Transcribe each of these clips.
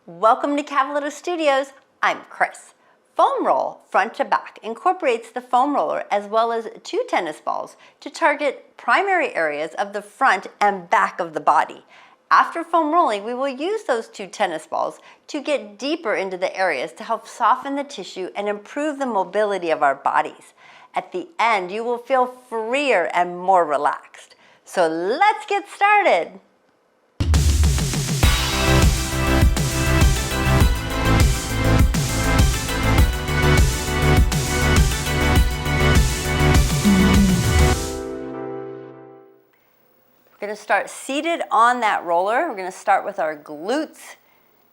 Welcome to Cavaletto Studios. I'm Chris. Foam roll front to back incorporates the foam roller as well as 2 tennis balls to target primary areas of the front and back of the body. After foam rolling, we will use those 2 tennis balls to get deeper into the areas to help soften the tissue and improve the mobility of our bodies. At the end, you will feel freer and more relaxed. So let's get started. We're going to start seated on that roller. We're going to start with our glutes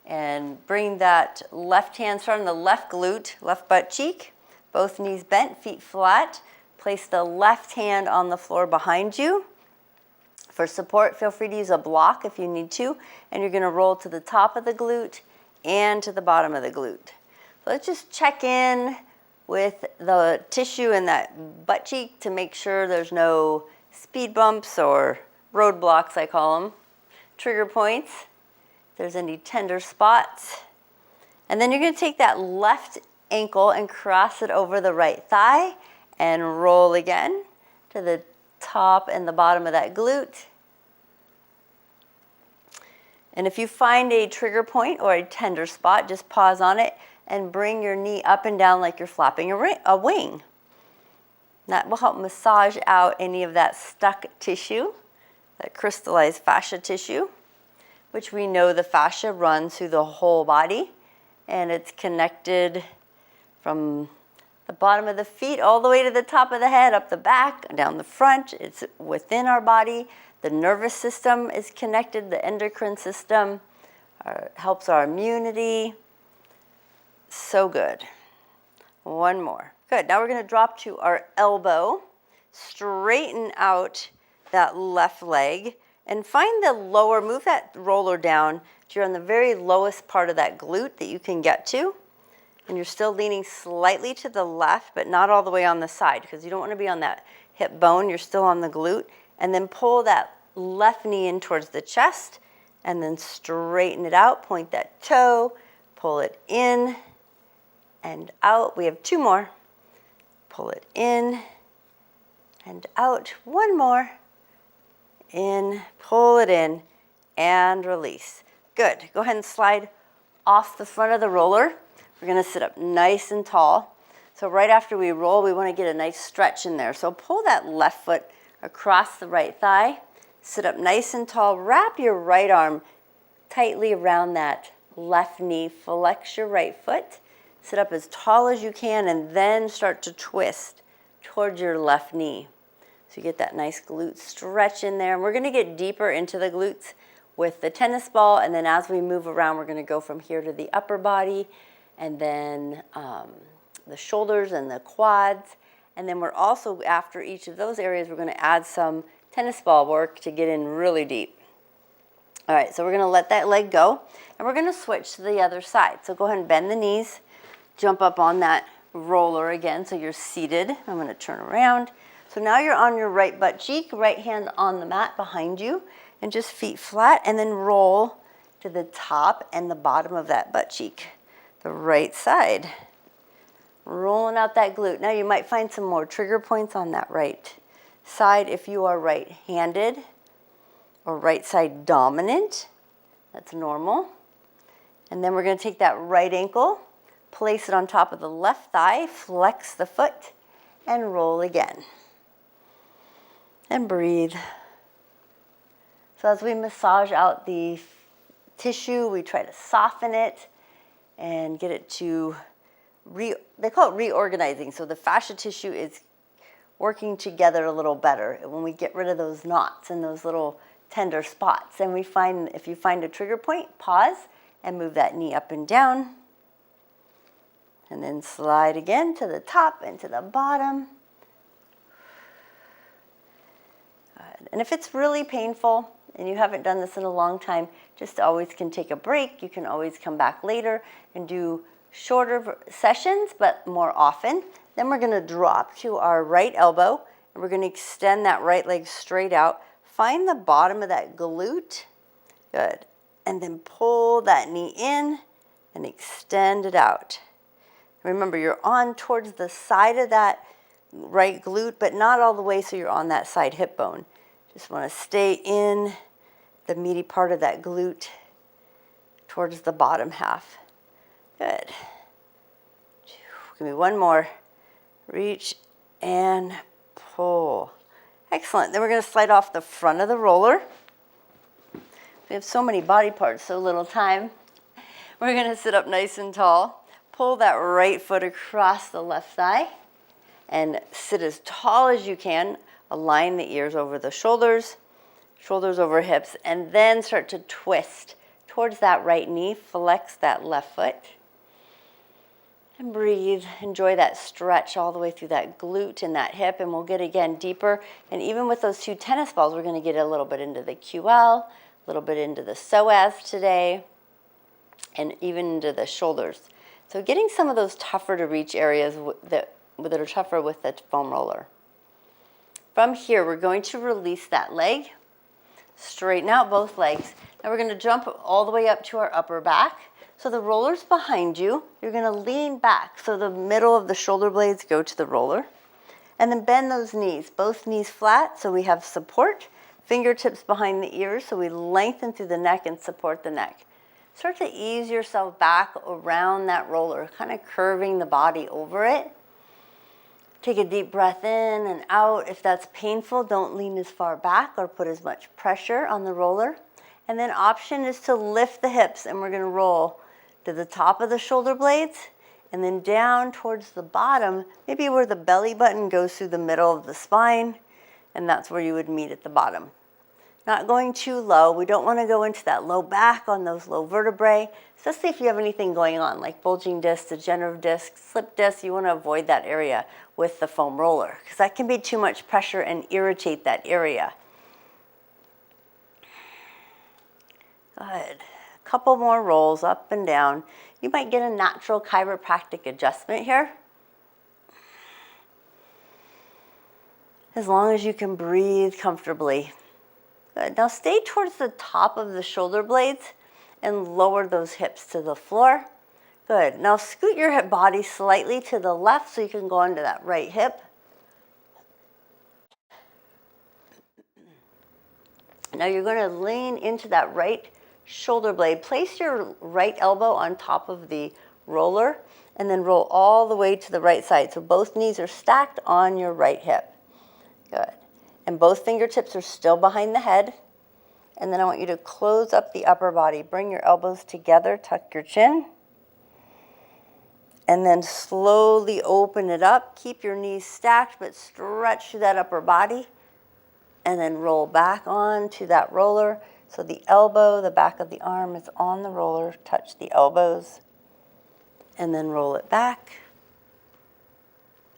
and bring that left hand, start on the left glute, left butt cheek, both knees bent, feet flat. Place the left hand on the floor behind you. For support, feel free to use a block if you need to, and you're going to roll to the top of the glute and to the bottom of the glute. So let's just check in with the tissue in that butt cheek to make sure there's no speed bumps or roadblocks, I call them, trigger points, if there's any tender spots. And then you're going to take that left ankle and cross it over the right thigh and roll again to the top and the bottom of that glute. And if you find a trigger point or a tender spot, just pause on it and bring your knee up and down like you're flapping a wing. That will help massage out any of that stuck tissue, that crystallized fascia tissue, which we know the fascia runs through the whole body, and it's connected from the bottom of the feet all the way to the top of the head, up the back, down the front. It's within our body. The nervous system is connected, the endocrine system helps our immunity. So good. One more. Good. Now we're going to drop to our elbow, straighten out that left leg, and find the lower, move that roller down to you're on the very lowest part of that glute that you can get to. And you're still leaning slightly to the left, but not all the way on the side, because you don't want to be on that hip bone. You're still on the glute. And then pull that left knee in towards the chest, and then straighten it out. Point that toe, pull it in and out. We have 2 more. Pull it in and out. 1 more. In, pull it in, and release. Good. Go ahead and slide off the front of the roller. We're going to sit up nice and tall. So right after we roll, we want to get a nice stretch in there. So pull that left foot across the right thigh. Sit up nice and tall. Wrap your right arm tightly around that left knee. Flex your right foot. Sit up as tall as you can, and then start to twist towards your left knee. So you get that nice glute stretch in there. And we're going to get deeper into the glutes with the tennis ball. And then as we move around, we're going to go from here to the upper body, and then the shoulders and the quads. And then we're also, after each of those areas, we're going to add some tennis ball work to get in really deep. All right, so we're going to let that leg go. And we're going to switch to the other side. So go ahead and bend the knees. Jump up on that roller again so you're seated. I'm going to turn around. So now you're on your right butt cheek, right hand on the mat behind you, and just feet flat, and then roll to the top and the bottom of that butt cheek, the right side. Rolling out that glute. Now you might find some more trigger points on that right side if you are right-handed or right side dominant. That's normal. And then we're going to take that right ankle, place it on top of the left thigh, flex the foot, and roll again. And breathe. So as we massage out the tissue, we try to soften it and get it to, they call it reorganizing. So the fascia tissue is working together a little better when we get rid of those knots and those little tender spots. And we find, if you find a trigger point, pause and move that knee up and down. And then slide again to the top and to the bottom. And if it's really painful and you haven't done this in a long time, just always can take a break. You can always come back later and do shorter sessions, but more often. Then we're going to drop to our right elbow, and we're going to extend that right leg straight out. Find the bottom of that glute. Good. and then pull that knee in and extend it out. Remember, you're on towards the side of that right glute, but not all the way so you're on that side hip bone. Just want to stay in the meaty part of that glute towards the bottom half. Good. Give me one more. Reach and pull. Excellent. Then we're going to slide off the front of the roller. We have so many body parts, so little time. We're going to sit up nice and tall. Pull that right foot across the left thigh and sit as tall as you can. Align the ears over the shoulders, shoulders over hips, and then start to twist towards that right knee. Flex that left foot. And breathe. Enjoy that stretch all the way through that glute and that hip, and we'll get again deeper. And even with those two tennis balls, we're going to get a little bit into the QL, a little bit into the psoas today, and even into the shoulders. So getting some of those tougher to reach areas that are tougher with the foam roller. From here, we're going to release that leg, straighten out both legs. Now we're going to jump all the way up to our upper back. So the roller's behind you. You're going to lean back so the middle of the shoulder blades go to the roller. And then bend those knees, both knees flat so we have support. Fingertips behind the ears so we lengthen through the neck and support the neck. Start to ease yourself back around that roller, kind of curving the body over it. Take a deep breath in and out. If that's painful, don't lean as far back or put as much pressure on the roller. And then option is to lift the hips, and we're going to roll to the top of the shoulder blades and then down towards the bottom, maybe where the belly button goes through the middle of the spine, and that's where you would meet at the bottom. Not going too low. We don't want to go into that low back on those low vertebrae, especially if you have anything going on like bulging disc, degenerative disc, slip disc. You want to avoid that area with the foam roller because that can be too much pressure and irritate that area. Good. A couple more rolls up and down. You might get a natural chiropractic adjustment here. As long as you can breathe comfortably. Good. Now stay towards the top of the shoulder blades and lower those hips to the floor. Good. Now scoot your hip body slightly to the left so you can go onto that right hip. Now you're going to lean into that right shoulder blade. Place your right elbow on top of the roller and then roll all the way to the right side. So both knees are stacked on your right hip. Good. And both fingertips are still behind the head. And then I want you to close up the upper body. Bring your elbows together, tuck your chin. And then slowly open it up. Keep your knees stacked, but stretch through that upper body. And then roll back onto that roller. So the elbow, the back of the arm is on the roller. Touch the elbows. And then roll it back.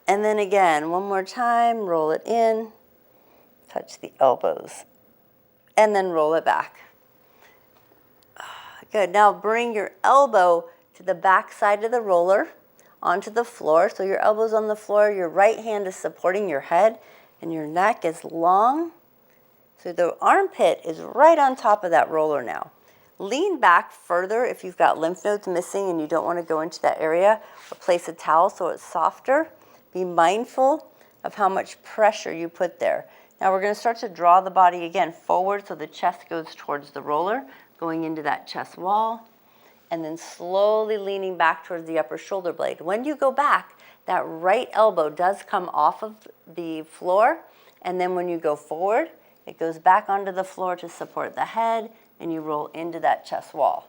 And then again, one more time, roll it in. Touch the elbows. And then roll it back. Good. Now bring your elbow to the back side of the roller onto the floor. So your elbow's on the floor. Your right hand is supporting your head and your neck is long. So the armpit is right on top of that roller now. Lean back further if you've got lymph nodes missing and you don't want to go into that area. Or place a towel so it's softer. Be mindful of how much pressure you put there. Now we're going to start to draw the body again forward so the chest goes towards the roller, going into that chest wall, and then slowly leaning back towards the upper shoulder blade. When you go back, that right elbow does come off of the floor, and then when you go forward, it goes back onto the floor to support the head, and you roll into that chest wall.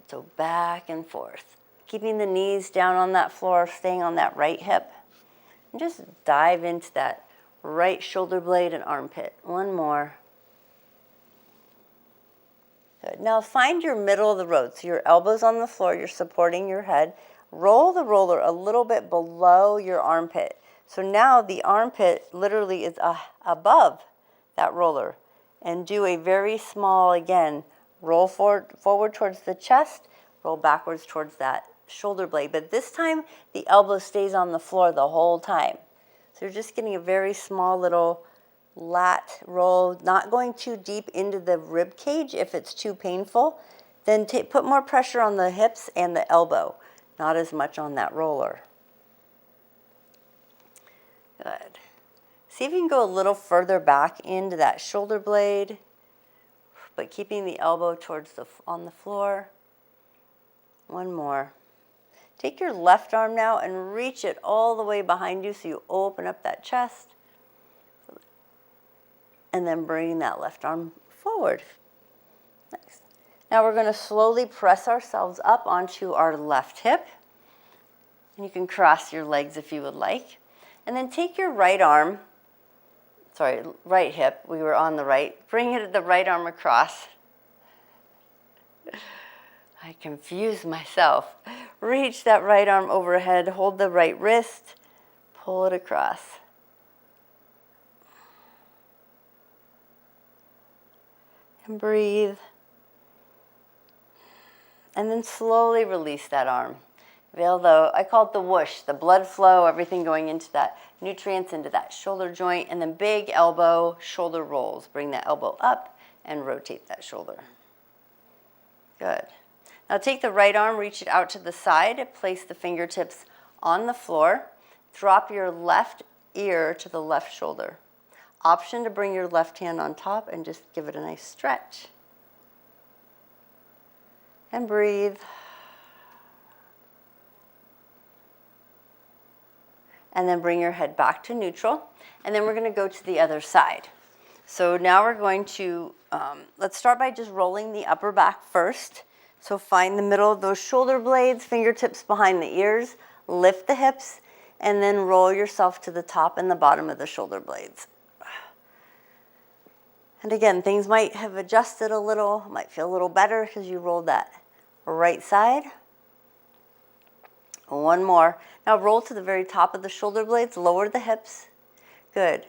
So back and forth. Keeping the knees down on that floor, staying on that right hip. And just dive into that right shoulder blade and armpit. One more. Good. Now find your middle of the road. So your elbows on the floor, you're supporting your head. Roll the roller a little bit below your armpit. So now the armpit literally is above that roller. And do a very small, again, roll forward towards the chest, roll backwards towards that shoulder blade. But this time, the elbow stays on the floor the whole time. So you're just getting a very small little lat roll, not going too deep into the rib cage if it's too painful. Then put more pressure on the hips and the elbow, not as much on that roller. Good. See if you can go a little further back into that shoulder blade, but keeping the elbow towards on the floor. One more. Take your left arm now and reach it all the way behind you so you open up that chest. And then bring that left arm forward. Nice. Now we're going to slowly press ourselves up onto our left hip. And you can cross your legs if you would like. And then take your right arm, right hip, we were on the right. Bring the right arm across. I confused myself. Reach that right arm overhead, hold the right wrist, pull it across. And breathe. And then slowly release that arm. I call it the whoosh, the blood flow, everything going into that, nutrients into that shoulder joint, and then big elbow, shoulder rolls. Bring that elbow up and rotate that shoulder. Good. Now take the right arm, reach it out to the side, place the fingertips on the floor, drop your left ear to the left shoulder. Option to bring your left hand on top and just give it a nice stretch. And breathe. And then bring your head back to neutral. And then we're going to go to the other side. So now we're going to, let's start by just rolling the upper back first. So find the middle of those shoulder blades, fingertips behind the ears, lift the hips, and then roll yourself to the top and the bottom of the shoulder blades. And again, things might have adjusted a little, might feel a little better because you rolled that right side. One more. Now roll to the very top of the shoulder blades, lower the hips. Good.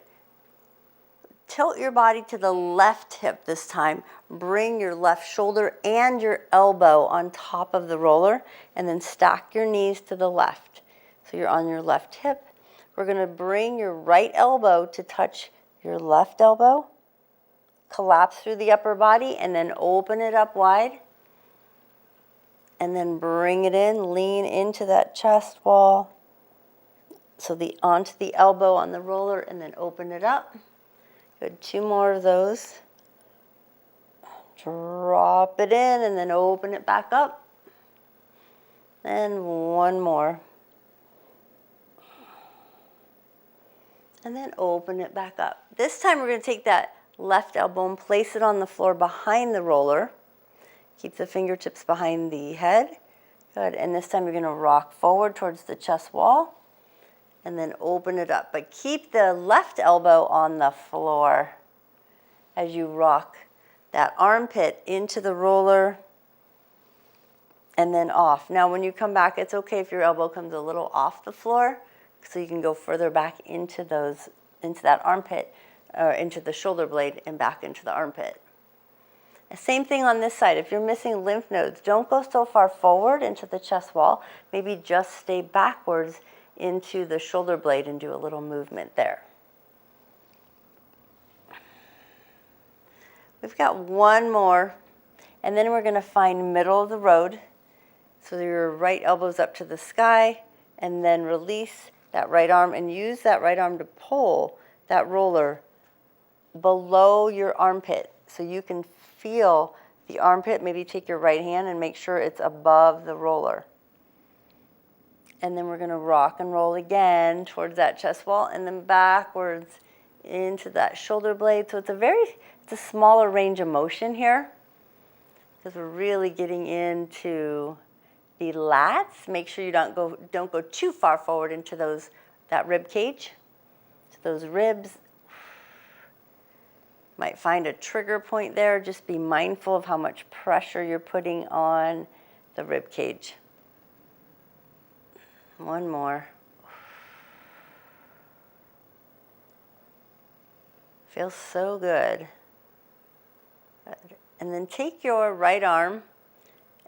Tilt your body to the left hip this time. Bring your left shoulder and your elbow on top of the roller, and then stack your knees to the left. So you're on your left hip. We're going to bring your right elbow to touch your left elbow. Collapse through the upper body, and then open it up wide. And then bring it in, lean into that chest wall. So onto the elbow on the roller, and then open it up. Good, 2 more of those. Drop it in, and then open it back up. And 1 more. And then open it back up. This time we're going to take that left elbow and place it on the floor behind the roller. Keep the fingertips behind the head. Good. And this time you're going to rock forward towards the chest wall and then open it up. But keep the left elbow on the floor as you rock that armpit into the roller and then off. Now when you come back, it's okay if your elbow comes a little off the floor so you can go further back into that armpit or into the shoulder blade and back into the armpit. Same thing on this side. If you're missing lymph nodes, don't go so far forward into the chest wall. Maybe just stay backwards into the shoulder blade and do a little movement there. We've got 1 more, and then we're going to find middle of the road. So your right elbow's up to the sky, and then release that right arm and use that right arm to pull that roller below your armpit so you can feel the armpit. Maybe take your right hand and make sure it's above the roller. And then we're going to rock and roll again towards that chest wall and then backwards into that shoulder blade. So it's a smaller range of motion here because we're really getting into the lats. Make sure you don't go too far forward into that rib cage. So those ribs. Might find a trigger point there. Just be mindful of how much pressure you're putting on the rib cage. 1 more. Feels so good. And then take your right arm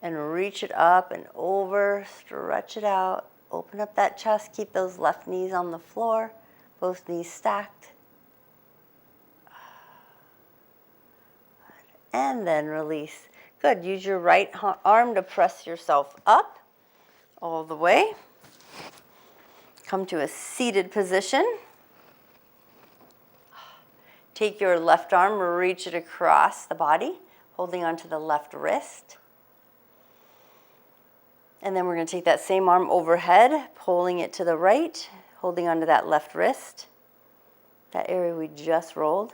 and reach it up and over, stretch it out, open up that chest, keep those left knees on the floor, both knees stacked. and then release. Good. Use your right arm to press yourself up all the way. Come to a seated position. Take your left arm, reach it across the body, holding onto the left wrist. And then we're going to take that same arm overhead, pulling it to the right, holding onto that left wrist, that area we just rolled.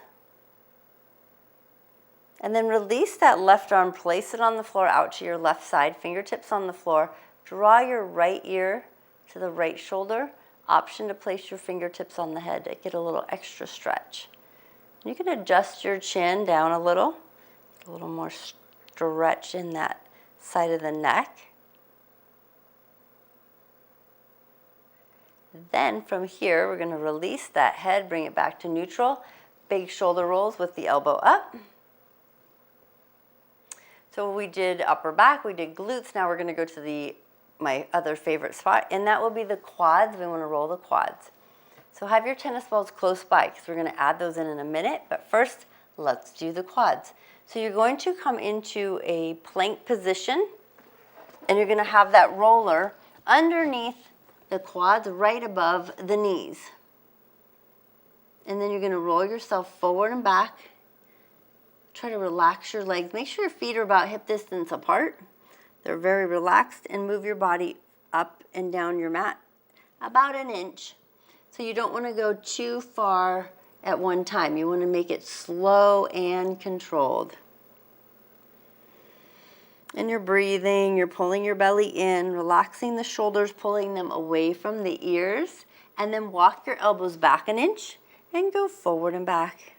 And then release that left arm, place it on the floor out to your left side, fingertips on the floor. Draw your right ear to the right shoulder. Option to place your fingertips on the head to get a little extra stretch. You can adjust your chin down a little more stretch in that side of the neck. Then from here, we're going to release that head, bring it back to neutral. Big shoulder rolls with the elbow up. So we did upper back, we did glutes. Now we're going to go to my other favorite spot, and that will be the quads. We want to roll the quads. So have your tennis balls close by because we're going to add those in a minute. But first, let's do the quads. So you're going to come into a plank position, and you're going to have that roller underneath the quads right above the knees. And then you're going to roll yourself forward and back. Try to relax your legs. Make sure your feet are about hip distance apart. They're very relaxed, and move your body up and down your mat about an inch. So you don't want to go too far at one time. You want to make it slow and controlled. And you're breathing, you're pulling your belly in, relaxing the shoulders, pulling them away from the ears, and then walk your elbows back an inch and go forward and back.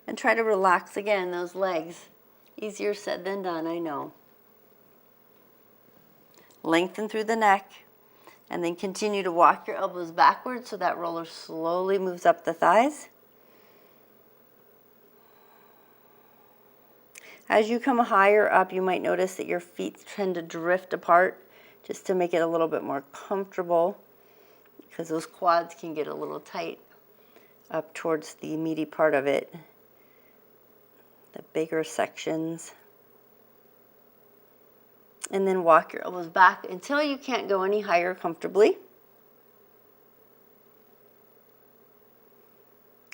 And try to relax again those legs. Easier said than done, I know. Lengthen through the neck, and then continue to walk your elbows backwards so that roller slowly moves up the thighs. As you come higher up, you might notice that your feet tend to drift apart just to make it a little bit more comfortable, because those quads can get a little tight up towards the meaty part of it, the bigger sections. And then walk your elbows back until you can't go any higher comfortably.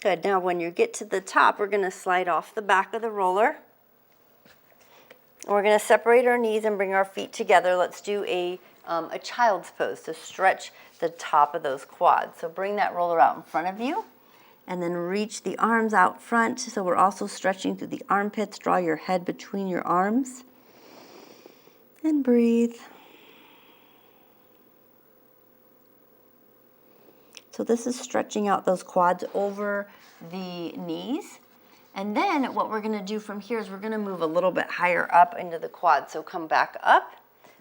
Good. Now when you get to the top, we're going to slide off the back of the roller. We're going to separate our knees and bring our feet together. Let's do a child's pose to stretch the top of those quads. So bring that roller out in front of you, and then reach the arms out front. So we're also stretching through the armpits. Draw your head between your arms. And breathe. So this is stretching out those quads over the knees. And then what we're going to do from here is we're going to move a little bit higher up into the quads. So come back up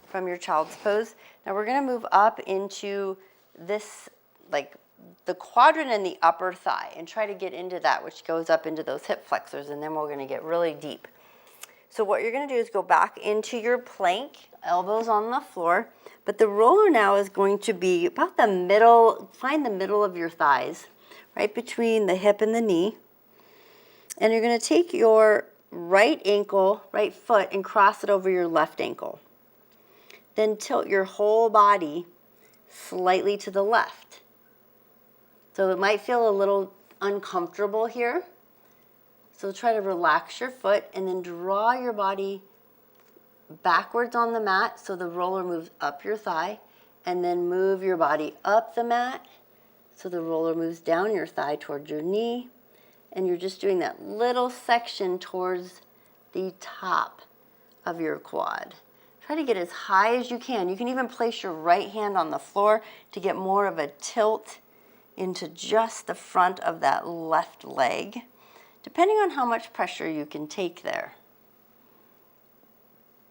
from your child's pose. Now we're going to move up into this, like the quadrant in the upper thigh, and try to get into that, which goes up into those hip flexors, and then we're going to get really deep. So what you're going to do is go back into your plank, elbows on the floor, but the roller now is going to be about the middle. Find the middle of your thighs, right between the hip and the knee. And you're going to take your right ankle, right foot, and cross it over your left ankle. Then tilt your whole body slightly to the left. So it might feel a little uncomfortable here. So try to relax your foot and then draw your body backwards on the mat so the roller moves up your thigh, and then move your body up the mat so the roller moves down your thigh towards your knee. And you're just doing that little section towards the top of your quad. Try to get as high as you can. You can even place your right hand on the floor to get more of a tilt into just the front of that left leg, depending on how much pressure you can take there.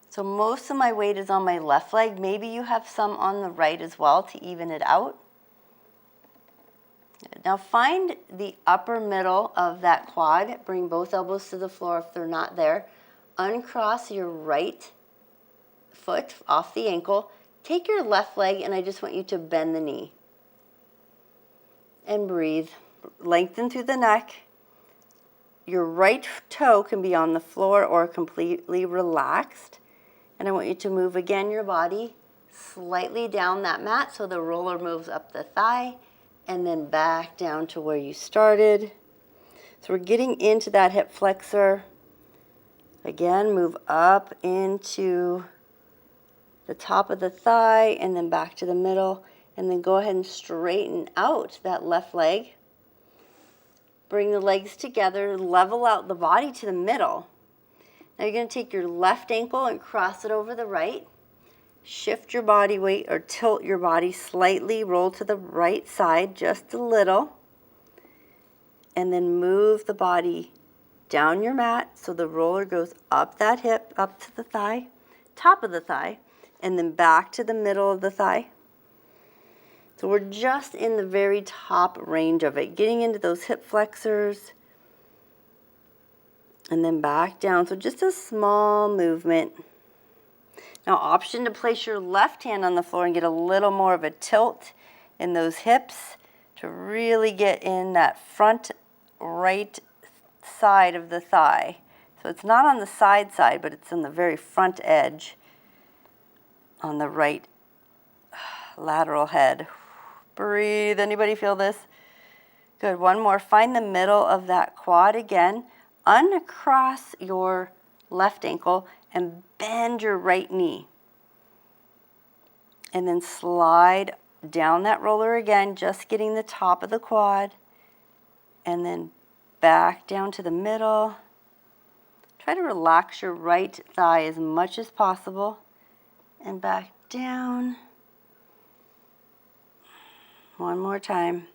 So most of my weight is on my left leg. Maybe you have some on the right as well to even it out. Now find the upper middle of that quad. Bring both elbows to the floor if they're not there. Uncross your right foot off the ankle. Take your left leg, and I just want you to bend the knee. And breathe. Lengthen through the neck. your right toe can be on the floor or completely relaxed. And I want you to move again your body slightly down that mat so the roller moves up the thigh and then back down to where you started. So we're getting into that hip flexor. Again, move up into the top of the thigh and then back to the middle. And then go ahead and straighten out that left leg. Bring the legs together, level out the body to the middle. Now you're going to take your left ankle and cross it over the right. Shift your body weight or tilt your body slightly, roll to the right side just a little. And then move the body down your mat so the roller goes up that hip, up to the thigh, top of the thigh, and then back to the middle of the thigh. So we're just in the very top range of it, getting into those hip flexors, and then back down. So just a small movement. Now, option to place your left hand on the floor and get a little more of a tilt in those hips to really get in that front right side of the thigh. So it's not on the side, but it's on the very front edge on the right lateral head. Breathe. Anybody feel this? Good. One more. Find the middle of that quad again. Uncross your left ankle and bend your right knee. And then slide down that roller again, just getting the top of the quad. And then back down to the middle. Try to relax your right thigh as much as possible. And back down. One more time.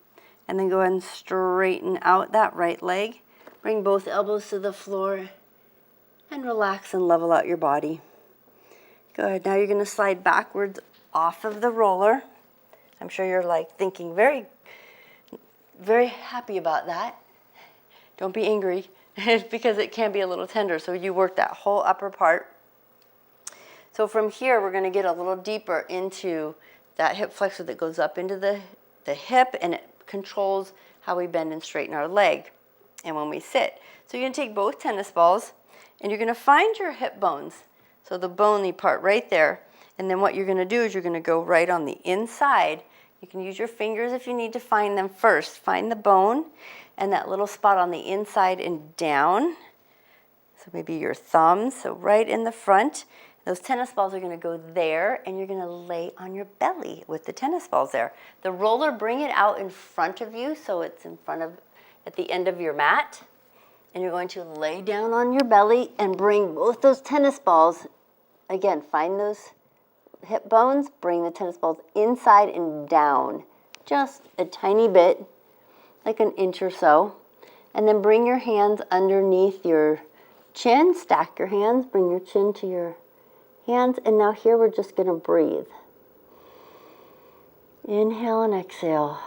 And then go ahead and straighten out that right leg. Bring both elbows to the floor and relax and level out your body. Good. Now you're going to slide backwards off of the roller. I'm sure you're like thinking very, very happy about that. Don't be angry because it can be a little tender. So you work that whole upper part. So from here, we're going to get a little deeper into that hip flexor that goes up into the hip, and it controls how we bend and straighten our leg and when we sit. So you're going to take both tennis balls and you're going to find your hip bones. So the bony part right there. And then what you're going to do is you're going to go right on the inside. You can use your fingers if you need to find them first. Find the bone and that little spot on the inside and down. So maybe your thumbs, so right in the front. Those tennis balls are going to go there, and you're going to lay on your belly with the tennis balls there. The roller, bring it out in front of you, so it's in front of, at the end of your mat. And you're going to lay down on your belly and bring both those tennis balls. Again, find those hip bones, bring the tennis balls inside and down, just a tiny bit, like an inch or so. And then bring your hands underneath your chin, stack your hands, bring your chin to your hands, and now here we're just going to breathe. Inhale and exhale.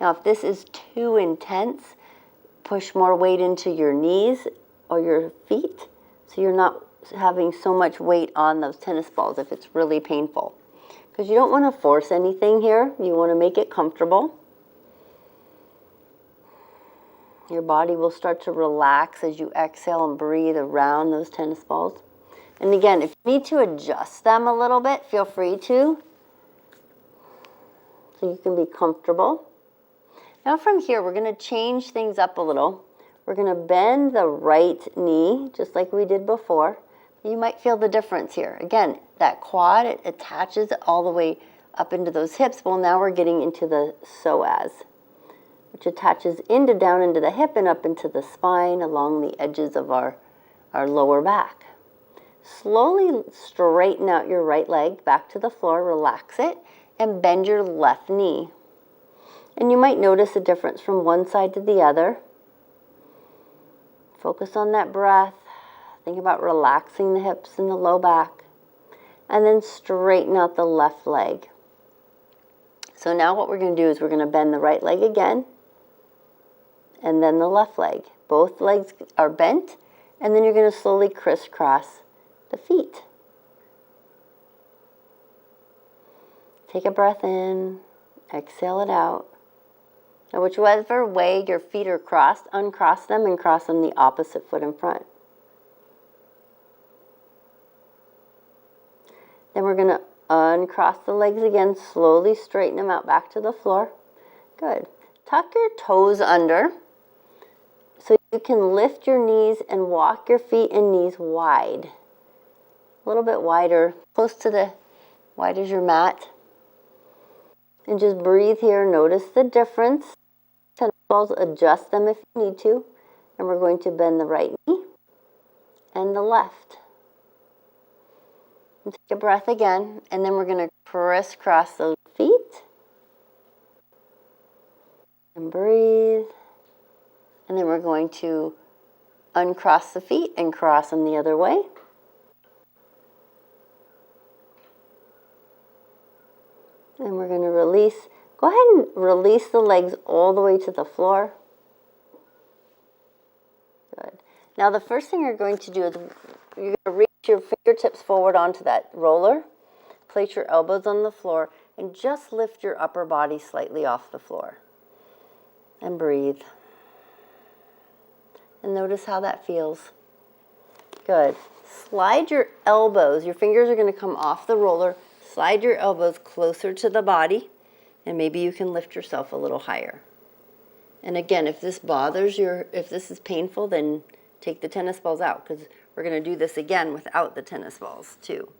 Now if this is too intense, push more weight into your knees or your feet so you're not having so much weight on those tennis balls if it's really painful. Because you don't want to force anything here. You want to make it comfortable. Your body will start to relax as you exhale and breathe around those tennis balls. And again, if you need to adjust them a little bit, feel free to, so you can be comfortable. Now from here, we're going to change things up a little. We're going to bend the right knee, just like we did before. You might feel the difference here. Again, that quad, it attaches all the way up into those hips. Well, now we're getting into the psoas, which attaches down into the hip and up into the spine along the edges of our lower back. Slowly straighten out your right leg back to the floor, relax it, and bend your left knee. And you might notice a difference from one side to the other. Focus on that breath. Think about relaxing the hips and the low back. And then straighten out the left leg. So now what we're going to do is we're going to bend the right leg again, and then the left leg. Both legs are bent, and then you're going to slowly crisscross the feet. Take a breath in, exhale it out, Now, whichever way your feet are crossed, uncross them and cross them the opposite foot in front. Then we're going to uncross the legs again, slowly straighten them out back to the floor. Good. Tuck your toes under so you can lift your knees and walk your feet and knees wide. A little bit wider, close to the wide as your mat. And just breathe here. Notice the difference. Tennis balls, adjust them if you need to. And we're going to bend the right knee and the left. And take a breath again. And then we're going to crisscross those feet. And breathe. And then we're going to uncross the feet and cross them the other way. And we're going to release. Go ahead and release the legs all the way to the floor. Good. Now the first thing you're going to do is you're going to reach your fingertips forward onto that roller. Place your elbows on the floor and just lift your upper body slightly off the floor. And breathe. And notice how that feels. Good. Slide your elbows. Your fingers are going to come off the roller. Slide your elbows closer to the body, and maybe you can lift yourself a little higher. And again, if this bothers you, if this is painful, then take the tennis balls out, because we're going to do this again without the tennis balls too.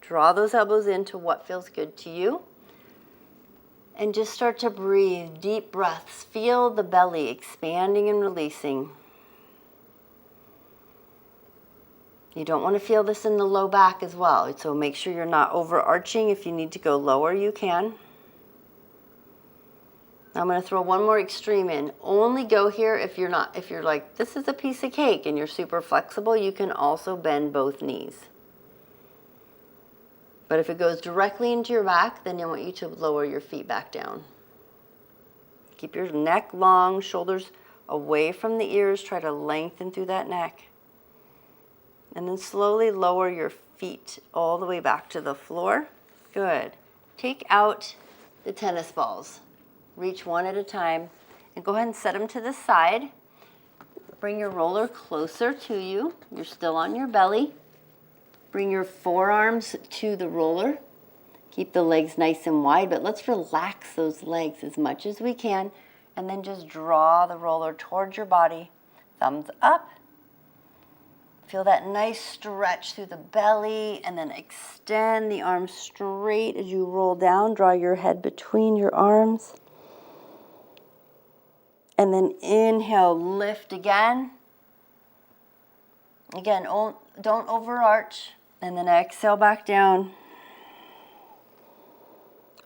Draw those elbows into what feels good to you. And just start to breathe, deep breaths. Feel the belly expanding and releasing. You don't want to feel this in the low back as well. So make sure you're not overarching. If you need to go lower, you can. I'm going to throw one more extreme in. Only go here if you're like, this is a piece of cake and you're super flexible, you can also bend both knees. But if it goes directly into your back, then I want you to lower your feet back down. Keep your neck long, shoulders away from the ears. Try to lengthen through that neck. And then slowly lower your feet all the way back to the floor. Good. Take out the tennis balls. Reach one at a time. And go ahead and set them to the side. Bring your roller closer to you. You're still on your belly. Bring your forearms to the roller. Keep the legs nice and wide, but let's relax those legs as much as we can. And then just draw the roller towards your body. Thumbs up. Feel that nice stretch through the belly, and then extend the arms straight as you roll down. Draw your head between your arms. And then inhale, lift again. Again, don't overarch. And then exhale back down.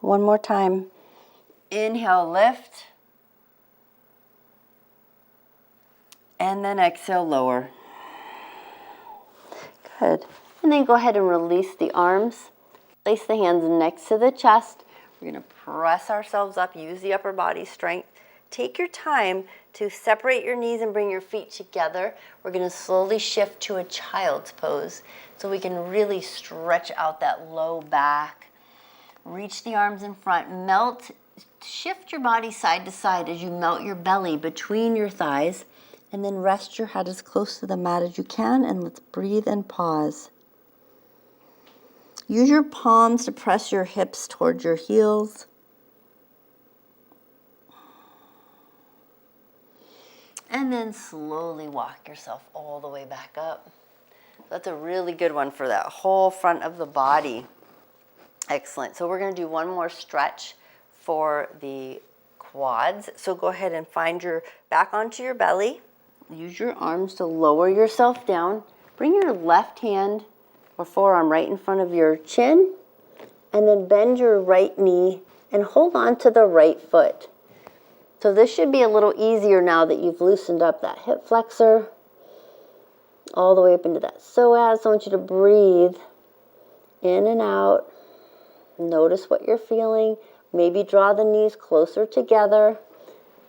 One more time. Inhale, lift. And then exhale, lower. Good. And then go ahead and release the arms. Place the hands next to the chest. We're going to press ourselves up. Use the upper body strength. Take your time to separate your knees and bring your feet together. We're going to slowly shift to a child's pose so we can really stretch out that low back. Reach the arms in front. Shift your body side to side as you melt your belly between your thighs. And then rest your head as close to the mat as you can, and let's breathe and pause. Use your palms to press your hips towards your heels. And then slowly walk yourself all the way back up. That's a really good one for that whole front of the body. Excellent. So we're going to do one more stretch for the quads. So go ahead and find your back onto your belly. Use your arms to lower yourself down. Bring your left hand or forearm right in front of your chin, and then bend your right knee and hold on to the right foot. So this should be a little easier now that you've loosened up that hip flexor all the way up into that psoas. I want you to breathe in and out. Notice what you're feeling. Maybe draw the knees closer together.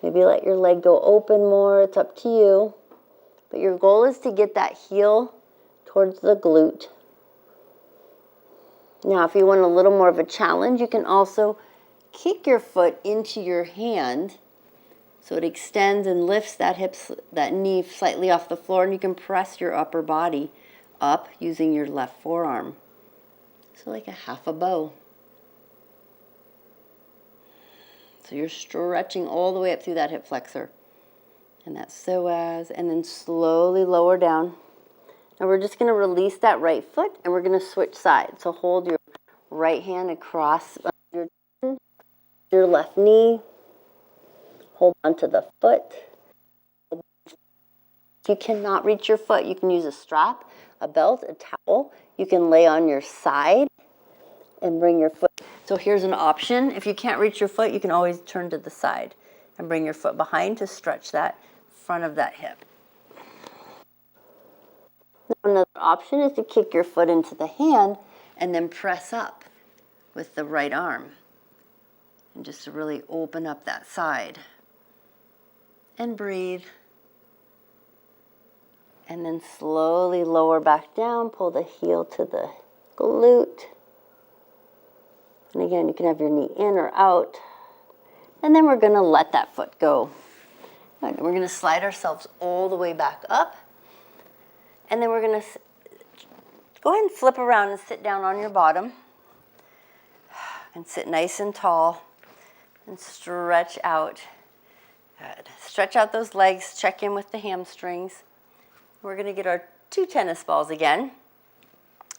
Maybe let your leg go open more. It's up to you. But your goal is to get that heel towards the glute. Now, if you want a little more of a challenge, you can also kick your foot into your hand So it extends and lifts that knee slightly off the floor, and you can press your upper body up using your left forearm. So like a half a bow. So you're stretching all the way up through that hip flexor. And that psoas, and then slowly lower down. Now we're just going to release that right foot, and we're going to switch sides. So hold your right hand across your left knee. Hold onto the foot. If you cannot reach your foot, you can use a strap, a belt, a towel. You can lay on your side and bring your foot. So here's an option. If you can't reach your foot, you can always turn to the side and bring your foot behind to stretch that front of that hip. Another option is to kick your foot into the hand and then press up with the right arm. And just to really open up that side. And breathe. And then slowly lower back down, pull the heel to the glute. And again, you can have your knee in or out. And then we're going to let that foot go. Good. We're going to slide ourselves all the way back up. And then we're going to go ahead and flip around and sit down on your bottom. And sit nice and tall. And stretch out. Good. Stretch out those legs. Check in with the hamstrings. We're going to get our 2 tennis balls again.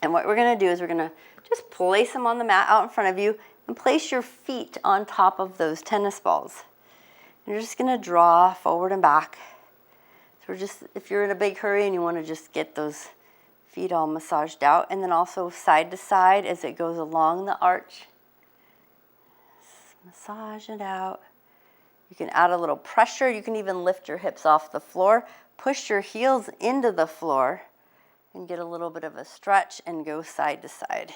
And what we're going to do is we're going to just place them on the mat out in front of you and place your feet on top of those tennis balls. And you're just going to draw forward and back. So if you're in a big hurry and you want to just get those feet all massaged out, and then also side to side as it goes along the arch. Massage it out. You can add a little pressure. You can even lift your hips off the floor. Push your heels into the floor and get a little bit of a stretch and go side to side.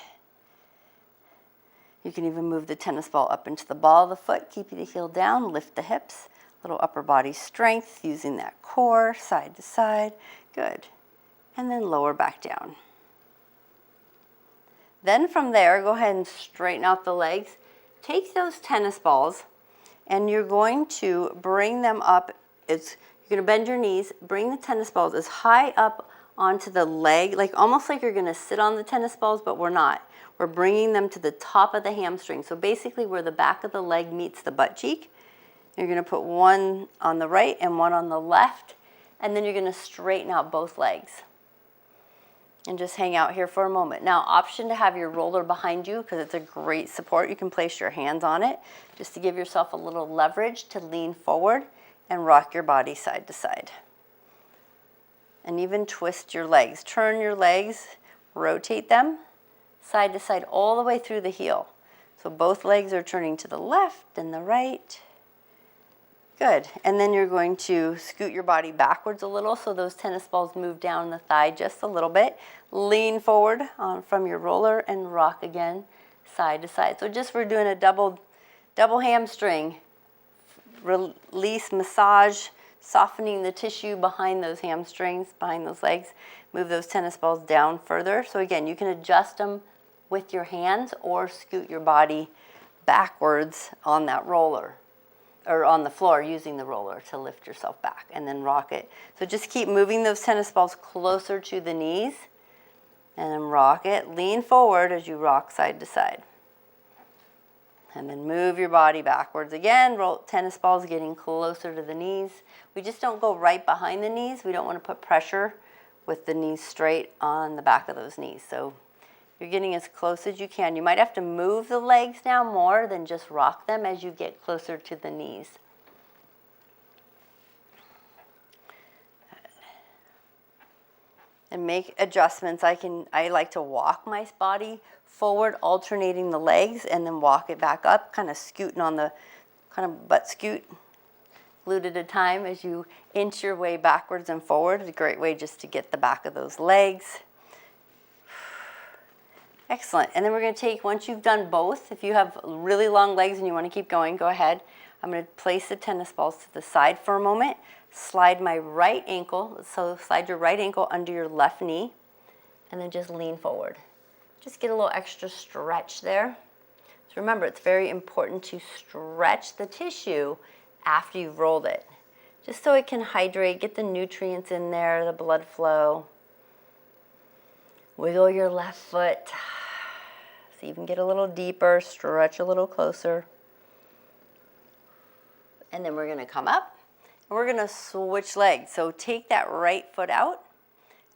You can even move the tennis ball up into the ball of the foot, keep the heel down, lift the hips, little upper body strength using that core, side to side. Good. And then lower back down. Then from there, go ahead and straighten out the legs. Take those tennis balls and you're going to bring them up. You're going to bend your knees, bring the tennis balls as high up onto the leg, like almost like you're going to sit on the tennis balls, but we're not. We're bringing them to the top of the hamstring. So basically where the back of the leg meets the butt cheek. You're going to put one on the right and one on the left, and then you're going to straighten out both legs. And just hang out here for a moment. Now, option to have your roller behind you because it's a great support. You can place your hands on it just to give yourself a little leverage to lean forward and rock your body side to side. And even twist your legs. Turn your legs, rotate them side to side all the way through the heel. So both legs are turning to the left and the right. Good. And then you're going to scoot your body backwards a little so those tennis balls move down the thigh just a little bit. Lean forward from your roller and rock again side to side. So just we're doing a double hamstring. Release, massage, softening the tissue behind those hamstrings, behind those legs. Move those tennis balls down further. So again, you can adjust them with your hands or scoot your body backwards on that roller or on the floor using the roller to lift yourself back and then rock it. So just keep moving those tennis balls closer to the knees and then rock it. Lean forward as you rock side to side. And then move your body backwards again. Roll tennis balls getting closer to the knees. We just don't go right behind the knees. We don't want to put pressure with the knees straight on the back of those knees. So you're getting as close as you can. You might have to move the legs now more than just rock them as you get closer to the knees. And make adjustments. I like to walk my body forward, alternating the legs, and then walk it back up, kind of scooting on the kind of butt scoot, glute at a time as you inch your way backwards and forward. It's a great way just to get the back of those legs. Excellent. And then we're going to take, once you've done both, if you have really long legs and you want to keep going, go ahead. I'm going to place the tennis balls to the side for a moment. Slide my right ankle, so slide your right ankle under your left knee, and then just lean forward. Just get a little extra stretch there. So remember, it's very important to stretch the tissue after you've rolled it, just so it can hydrate, get the nutrients in there, the blood flow. Wiggle your left foot so you can get a little deeper, stretch a little closer. And then we're going to come up and we're going to switch legs. So take that right foot out.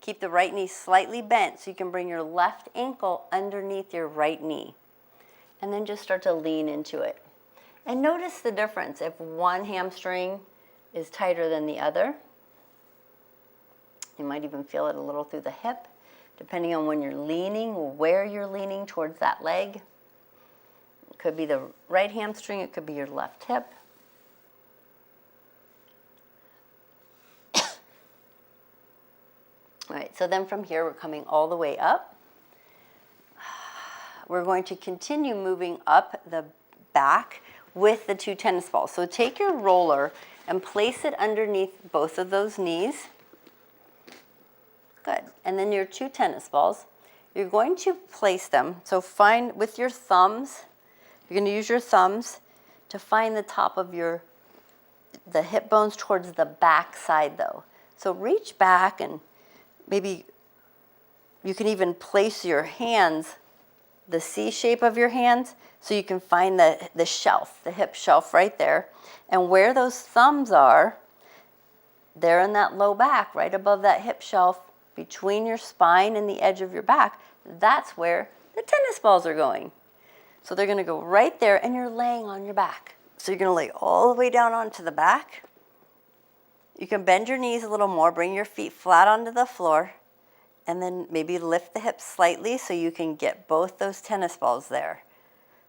Keep the right knee slightly bent so you can bring your left ankle underneath your right knee. And then just start to lean into it. And notice the difference if one hamstring is tighter than the other. You might even feel it a little through the hip, depending on when you're leaning, where you're leaning towards that leg. It could be the right hamstring, it could be your left hip. All right, so then from here, we're coming all the way up. We're going to continue moving up the back with the 2 tennis balls. So take your roller and place it underneath both of those knees. Good. And then your 2 tennis balls, you're going to place them. So find with your thumbs, you're going to use your thumbs to find the top of the hip bones towards the back side though. So reach back and maybe you can even place your hands, the C shape of your hands, so you can find the shelf, the hip shelf right there. And where those thumbs are, they're in that low back, right above that hip shelf, between your spine and the edge of your back. That's where the tennis balls are going. So they're going to go right there, and you're laying on your back. So you're going to lay all the way down onto the back. You can bend your knees a little more, bring your feet flat onto the floor, and then maybe lift the hips slightly so you can get both those tennis balls there.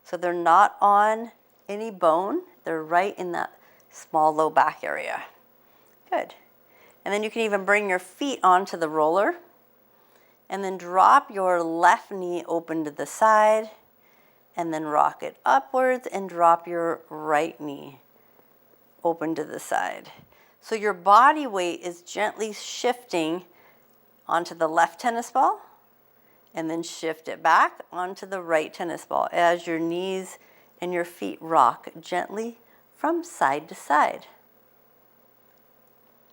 So they're not on any bone, they're right in that small low back area. Good. And then you can even bring your feet onto the roller and then drop your left knee open to the side and then rock it upwards and drop your right knee open to the side. So your body weight is gently shifting onto the left tennis ball and then shift it back onto the right tennis ball as your knees and your feet rock gently from side to side.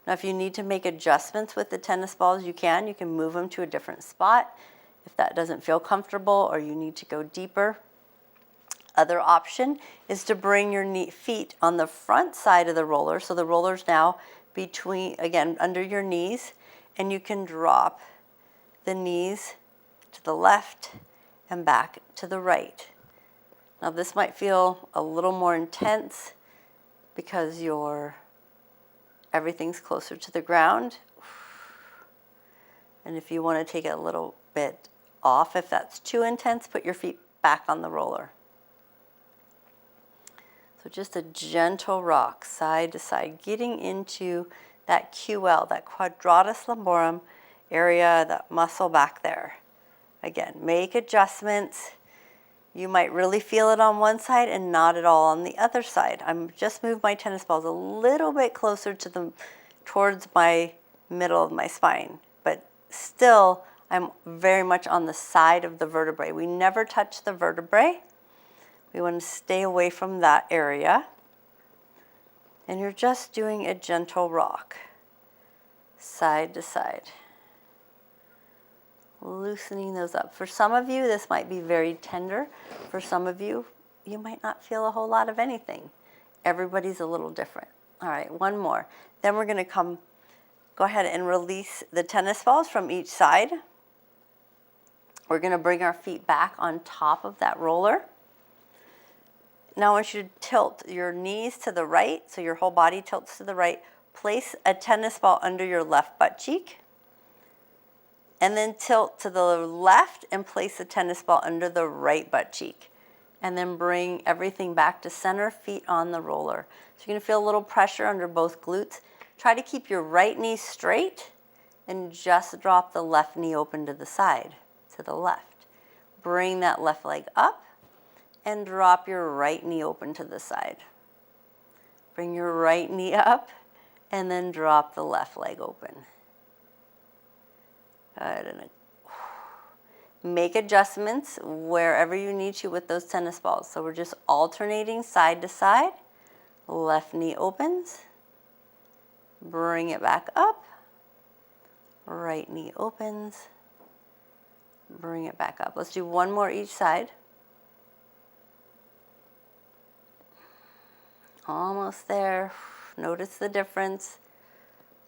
Now if you need to make adjustments with the tennis balls, you can move them to a different spot if that doesn't feel comfortable or you need to go deeper. Other option is to bring your feet on the front side of the roller. So the roller's now again, under your knees, and you can drop the knees to the left and back to the right. Now this might feel a little more intense because everything's closer to the ground. And if you want to take it a little bit off, if that's too intense, put your feet back on the roller. So just a gentle rock side to side, getting into that QL, that quadratus lumborum area, that muscle back there. Again, make adjustments. You might really feel it on one side and not at all on the other side. I'm just moved my tennis balls a little bit closer towards my middle of my spine, but still I'm very much on the side of the vertebrae. We never touch the vertebrae. We want to stay away from that area. And you're just doing a gentle rock, side to side. Loosening those up. For some of you, this might be very tender. For some of you, you might not feel a whole lot of anything. Everybody's a little different. All right, one more. Then we're going to go ahead and release the tennis balls from each side. We're going to bring our feet back on top of that roller. Now I want you to tilt your knees to the right, so your whole body tilts to the right. Place a tennis ball under your left butt cheek. And then tilt to the left and place a tennis ball under the right butt cheek. And then bring everything back to center, feet on the roller. So you're going to feel a little pressure under both glutes. Try to keep your right knee straight and just drop the left knee open to the side, to the left. Bring that left leg up and drop your right knee open to the side. Bring your right knee up and then drop the left leg open. Good. And make adjustments wherever you need to with those tennis balls. So we're just alternating side to side, Left knee opens. Bring it back up. Right knee opens. Bring it back up. Let's do one more each side. Almost there. Notice the difference.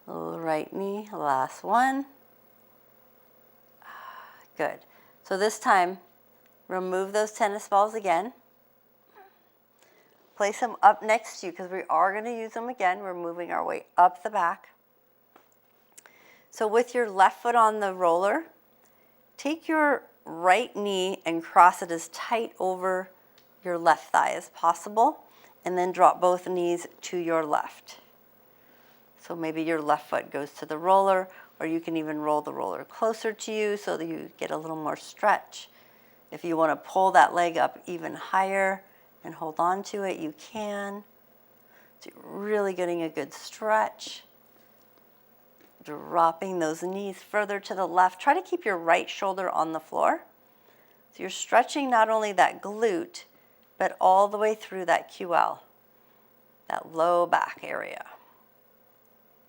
Right knee, last one. Good. So this time, remove those tennis balls again. Place them up next to you because we are going to use them again. We're moving our way up the back. So with your left foot on the roller, take your right knee and cross it as tight over your left thigh as possible, and then drop both knees to your left. So maybe your left foot goes to the roller, or you can even roll the roller closer to you so that you get a little more stretch. If you want to pull that leg up even higher and hold on to it, you can. So you're really getting a good stretch. Dropping those knees further to the left. Try to keep your right shoulder on the floor. So you're stretching not only that glute, but all the way through that QL, that low back area.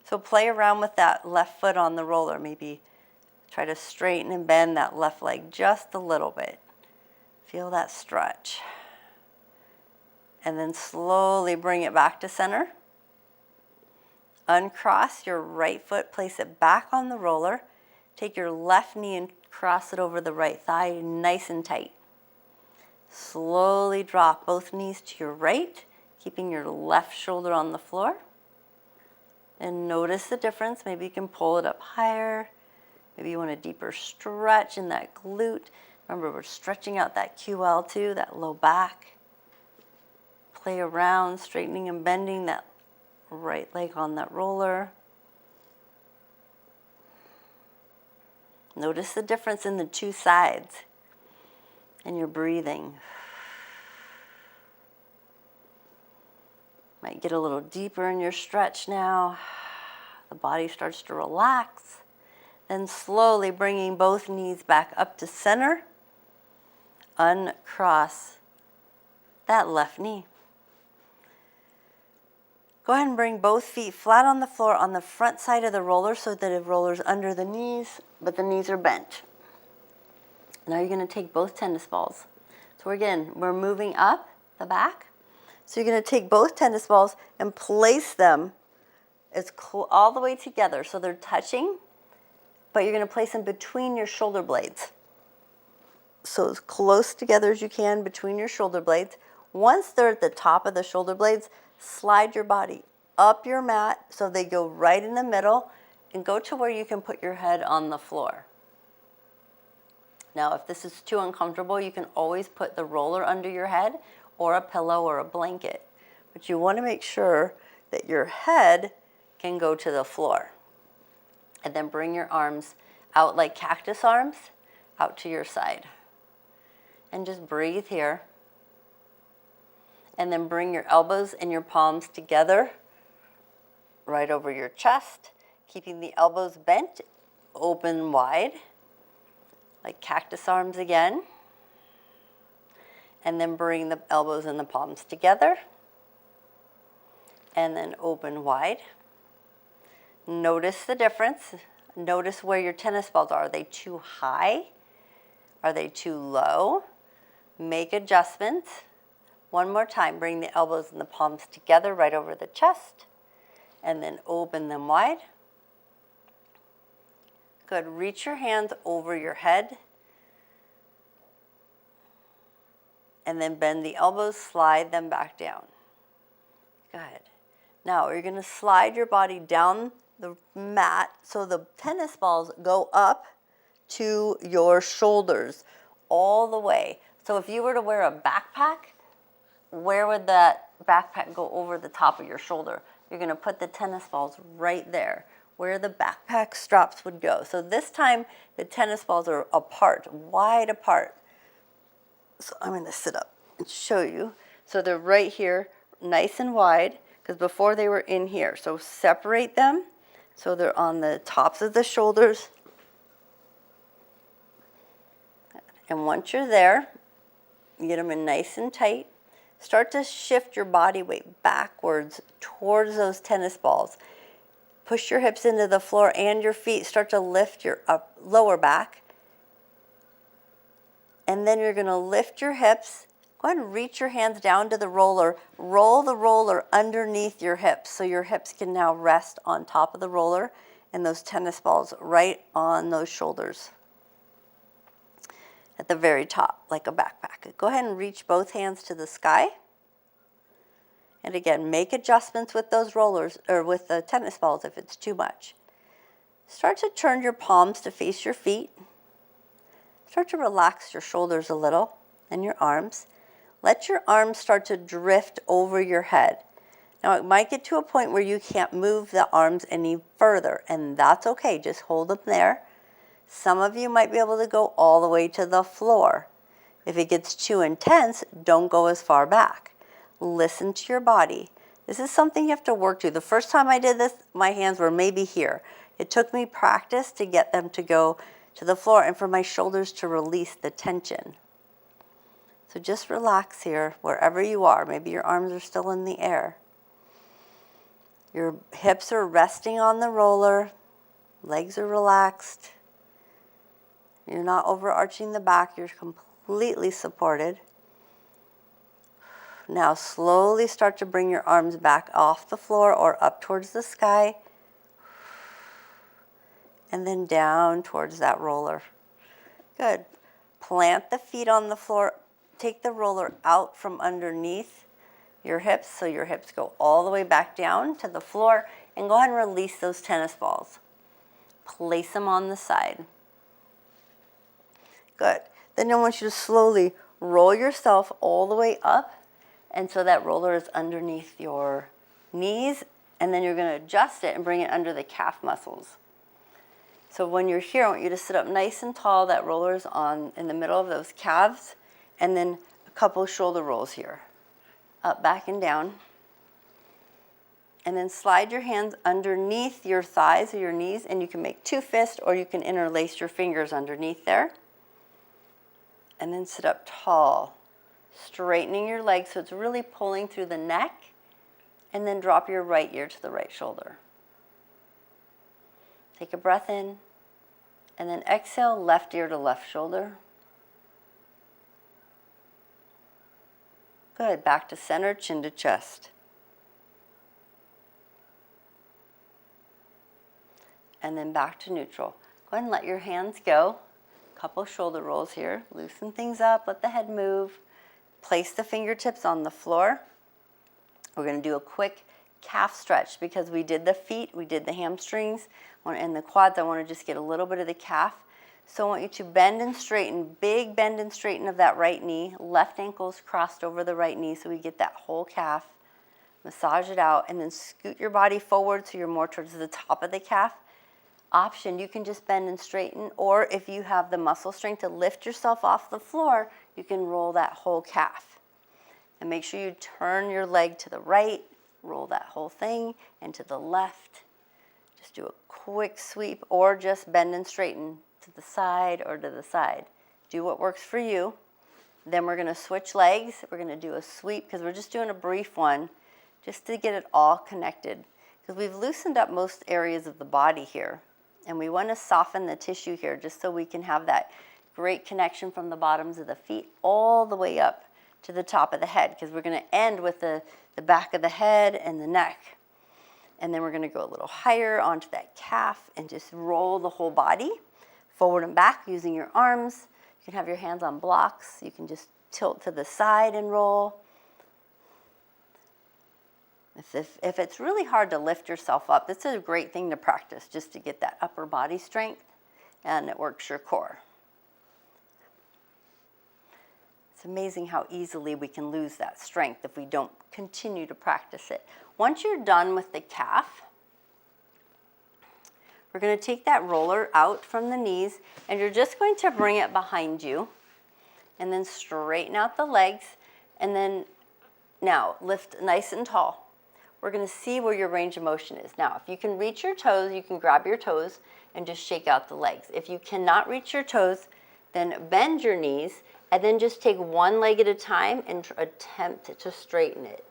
So play around with that left foot on the roller. Maybe try to straighten and bend that left leg just a little bit. Feel that stretch. And then slowly bring it back to center. Uncross your right foot, place it back on the roller. Take your left knee and cross it over the right thigh, nice and tight. Slowly drop both knees to your right, keeping your left shoulder on the floor. And notice the difference. Maybe you can pull it up higher. Maybe you want a deeper stretch in that glute. Remember, we're stretching out that QL too, that low back. Play around, straightening and bending that right leg on that roller. Notice the difference in the two sides and your breathing. Might get a little deeper in your stretch now. The body starts to relax. Then slowly bringing both knees back up to center. Uncross that left knee. Go ahead and bring both feet flat on the floor on the front side of the roller so that it rollers under the knees, but the knees are bent. Now you're going to take both tennis balls. So again, we're moving up the back. So you're going to take both tennis balls and place them all the way together so they're touching, but you're going to place them between your shoulder blades. So as close together as you can between your shoulder blades. Once they're at the top of the shoulder blades, slide your body up your mat so they go right in the middle and go to where you can put your head on the floor. Now, if this is too uncomfortable, you can always put the roller under your head or a pillow or a blanket. But you want to make sure that your head can go to the floor. And then bring your arms out like cactus arms out to your side. And just breathe here. And then bring your elbows and your palms together right over your chest, keeping the elbows bent, open wide, like cactus arms again. And then bring the elbows and the palms together. And then open wide. Notice the difference. Notice where your tennis balls are. Are they too high? Are they too low? Make adjustments. One more time, bring the elbows and the palms together right over the chest, and then open them wide. Good. Reach your hands over your head, and then bend the elbows, slide them back down. Good. Now you're going to slide your body down the mat so the tennis balls go up to your shoulders all the way. So if you were to wear a backpack, where would that backpack go over the top of your shoulder? You're going to put the tennis balls right there where the backpack straps would go. So this time the tennis balls are apart, wide apart. So I'm going to sit up and show you. So they're right here, nice and wide, because before they were in here. So separate them so they're on the tops of the shoulders. And once you're there, you get them in nice and tight. Start to shift your body weight backwards towards those tennis balls. Push your hips into the floor and your feet. Start to lift your lower back. And then you're going to lift your hips. Go ahead and reach your hands down to the roller. Roll the roller underneath your hips so your hips can now rest on top of the roller and those tennis balls right on those shoulders at the very top, like a backpack. Go ahead and reach both hands to the sky. And again, make adjustments with those rollers or with the tennis balls if it's too much. Start to turn your palms to face your feet. Start to relax your shoulders a little and your arms. Let your arms start to drift over your head. Now it might get to a point where you can't move the arms any further, and that's okay, just hold them there. Some of you might be able to go all the way to the floor. If it gets too intense, don't go as far back. Listen to your body. This is something you have to work to. The first time I did this, my hands were maybe here. It took me practice to get them to go to the floor and for my shoulders to release the tension. So just relax here wherever you are. Maybe your arms are still in the air. Your hips are resting on the roller. Legs are relaxed. You're not overarching the back. You're completely supported. Now slowly start to bring your arms back off the floor or up towards the sky. And then down towards that roller. Good. Plant the feet on the floor. Take the roller out from underneath your hips so your hips go all the way back down to the floor. And go ahead and release those tennis balls. Place them on the side. Good. Then I want you to slowly roll yourself all the way up. And so that roller is underneath your knees. And then you're going to adjust it and bring it under the calf muscles. So when you're here, I want you to sit up nice and tall. That roller is on in the middle of those calves. And then a couple shoulder rolls here. Up, back, and down. And then slide your hands underneath your thighs or your knees. And you can make two fists or you can interlace your fingers underneath there. And then sit up tall. Straightening your legs so it's really pulling through the neck. And then drop your right ear to the right shoulder. Take a breath in. And then exhale, left ear to left shoulder. Good. Back to center, chin to chest. And then back to neutral. Go ahead and let your hands go. Couple shoulder rolls here. Loosen things up. Let the head move. Place the fingertips on the floor. We're going to do a quick calf stretch because we did the feet, we did the hamstrings, and the quads. I want to just get a little bit of the calf. So I want you to bend and straighten, big bend and straighten of that right knee. Left ankle's crossed over the right knee so we get that whole calf. Massage it out and then scoot your body forward so you're more towards the top of the calf. Option, you can just bend and straighten, or if you have the muscle strength to lift yourself off the floor, you can roll that whole calf. And make sure you turn your leg to the right, roll that whole thing, and to the left. Just do a quick sweep, or just bend and straighten to the side or to the side. Do what works for you. Then we're going to switch legs. We're going to do a sweep because we're just doing a brief one just to get it all connected. Because we've loosened up most areas of the body here. And we want to soften the tissue here just so we can have that great connection from the bottoms of the feet all the way up to the top of the head, because we're going to end with the back of the head and the neck. And then we're going to go a little higher onto that calf and just roll the whole body forward and back using your arms. You can have your hands on blocks. You can just tilt to the side and roll. If it's really hard to lift yourself up, this is a great thing to practice just to get that upper body strength, and it works your core. It's amazing how easily we can lose that strength if we don't continue to practice it. Once you're done with the calf, we're going to take that roller out from the knees, and you're just going to bring it behind you, and then straighten out the legs, and then now lift nice and tall. We're going to see where your range of motion is. Now, if you can reach your toes, you can grab your toes and just shake out the legs. If you cannot reach your toes, then bend your knees And then just take one leg at a time and attempt to straighten it,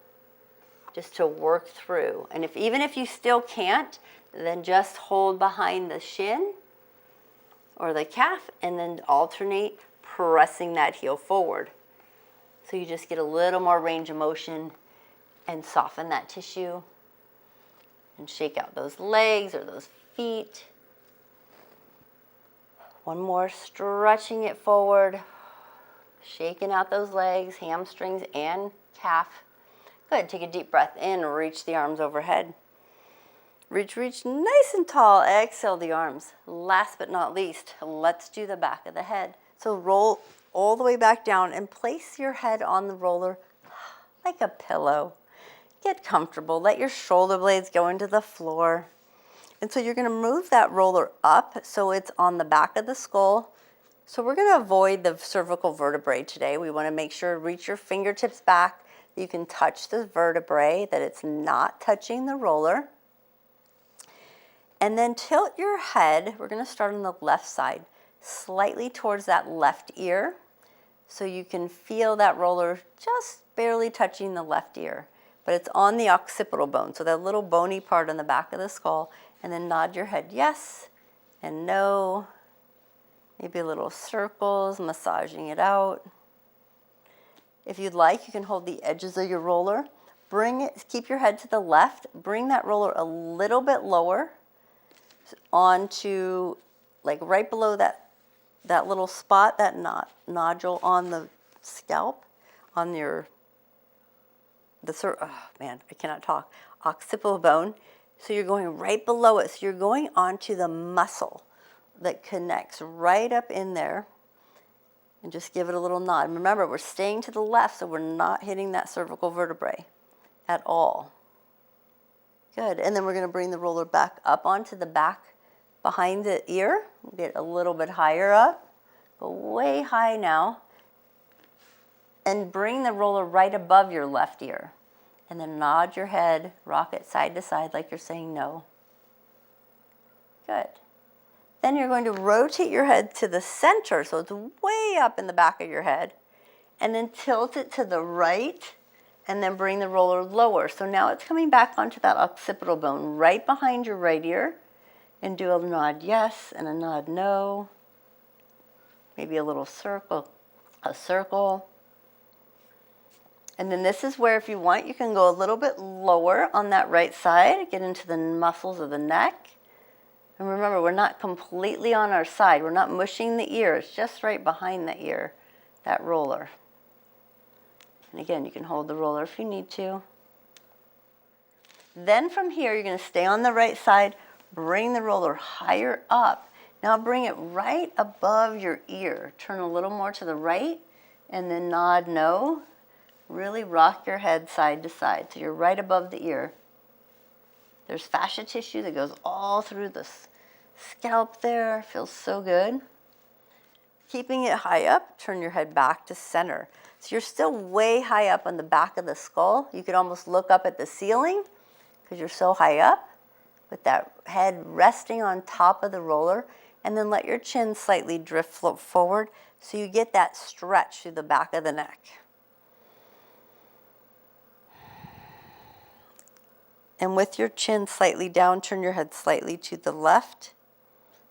just to work through. And even if you still can't, then just hold behind the shin or the calf and then alternate pressing that heel forward. So you just get a little more range of motion and soften that tissue and shake out those legs or those feet. One more, stretching it forward, shaking out those legs, hamstrings and calf. Good, take a deep breath in, reach the arms overhead. Reach, reach, nice and tall. Exhale the arms. Last but not least, let's do the back of the head. So roll all the way back down and place your head on the roller like a pillow. Get comfortable. Let your shoulder blades go into the floor. And so you're going to move that roller up so it's on the back of the skull. So we're going to avoid the cervical vertebrae today. We want to make sure reach your fingertips back. You can touch the vertebrae, that it's not touching the roller. And then tilt your head. We're going to start on the left side, slightly towards that left ear. So you can feel that roller just barely touching the left ear. But it's on the occipital bone, so that little bony part on the back of the skull. And then nod your head yes and no. Maybe little circles, massaging it out. If you'd like, you can hold the edges of your roller. Bring it, keep your head to the left. Bring that roller a little bit lower onto, like right below that little spot, that nodule on the scalp, on your, oh man, I cannot talk, occipital bone. So you're going right below it. So you're going onto the muscle that connects right up in there. And just give it a little nod. And remember, we're staying to the left, so we're not hitting that cervical vertebrae at all. Good. And then we're going to bring the roller back up onto the back behind the ear. Get a little bit higher up. Go way high now. And bring the roller right above your left ear. And then nod your head, rock it side to side like you're saying no. Good. Then you're going to rotate your head to the center, so it's way up in the back of your head. And then tilt it to the right, and then bring the roller lower. So now it's coming back onto that occipital bone right behind your right ear. And do a nod yes and a nod no. Maybe a little circle, a circle. And then this is where, if you want, you can go a little bit lower on that right side, get into the muscles of the neck. And remember, we're not completely on our side. We're not mushing the ear. It's just right behind the ear, that roller. And again, you can hold the roller if you need to. Then from here, you're going to stay on the right side, bring the roller higher up. Now bring it right above your ear. Turn a little more to the right, and then nod no. Really rock your head side to side so you're right above the ear. There's fascia tissue that goes all through the scalp there. Feels so good. Keeping it high up, turn your head back to center. So you're still way high up on the back of the skull. You could almost look up at the ceiling because you're so high up, with that head resting on top of the roller. And then let your chin slightly drift forward so you get that stretch through the back of the neck. And with your chin slightly down, turn your head slightly to the left.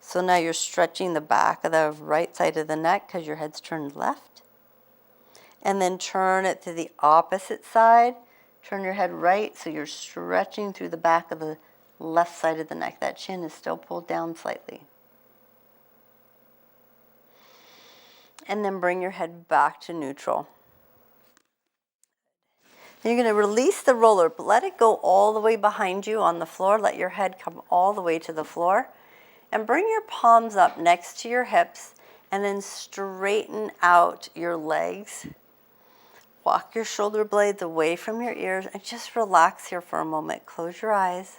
So now you're stretching the back of the right side of the neck because your head's turned left. And then turn it to the opposite side. Turn your head right so you're stretching through the back of the left side of the neck. That chin is still pulled down slightly. And then bring your head back to neutral. You're going to release the roller, but let it go all the way behind you on the floor. Let your head come all the way to the floor. And bring your palms up next to your hips and then straighten out your legs. Walk your shoulder blades away from your ears and just relax here for a moment. Close your eyes.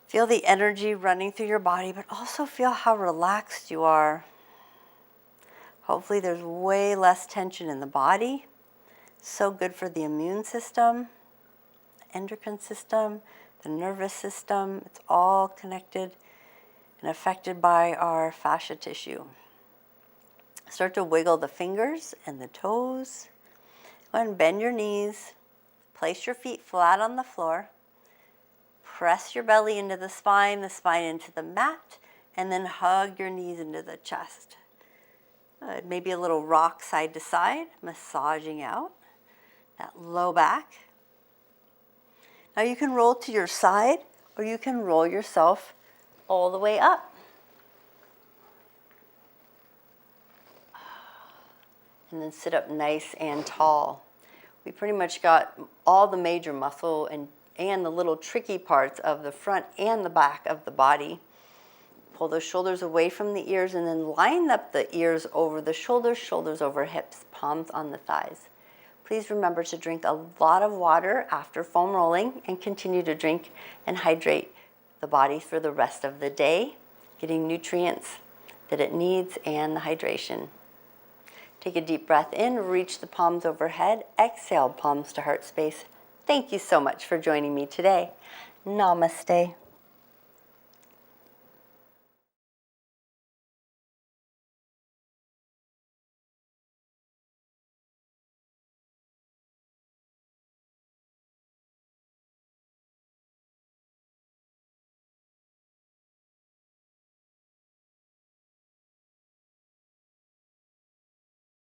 Feel the energy running through your body, but also feel how relaxed you are. Hopefully there's way less tension in the body. So good for the immune system, endocrine system, the nervous system. It's all connected and affected by our fascia tissue. Start to wiggle the fingers and the toes. Go ahead and bend your knees. Place your feet flat on the floor. Press your belly into the spine into the mat, and then hug your knees into the chest. Maybe a little rock side to side, massaging out that low back. Now you can roll to your side, or you can roll yourself all the way up. And then sit up nice and tall. We pretty much got all the major muscle and the little tricky parts of the front and the back of the body. Pull those shoulders away from the ears and then line up the ears over the shoulders, shoulders over hips, palms on the thighs. Please remember to drink a lot of water after foam rolling and continue to drink and hydrate the body for the rest of the day, getting nutrients that it needs and the hydration. Take a deep breath in, reach the palms overhead, exhale, palms to heart space. Thank you so much for joining me today. Namaste.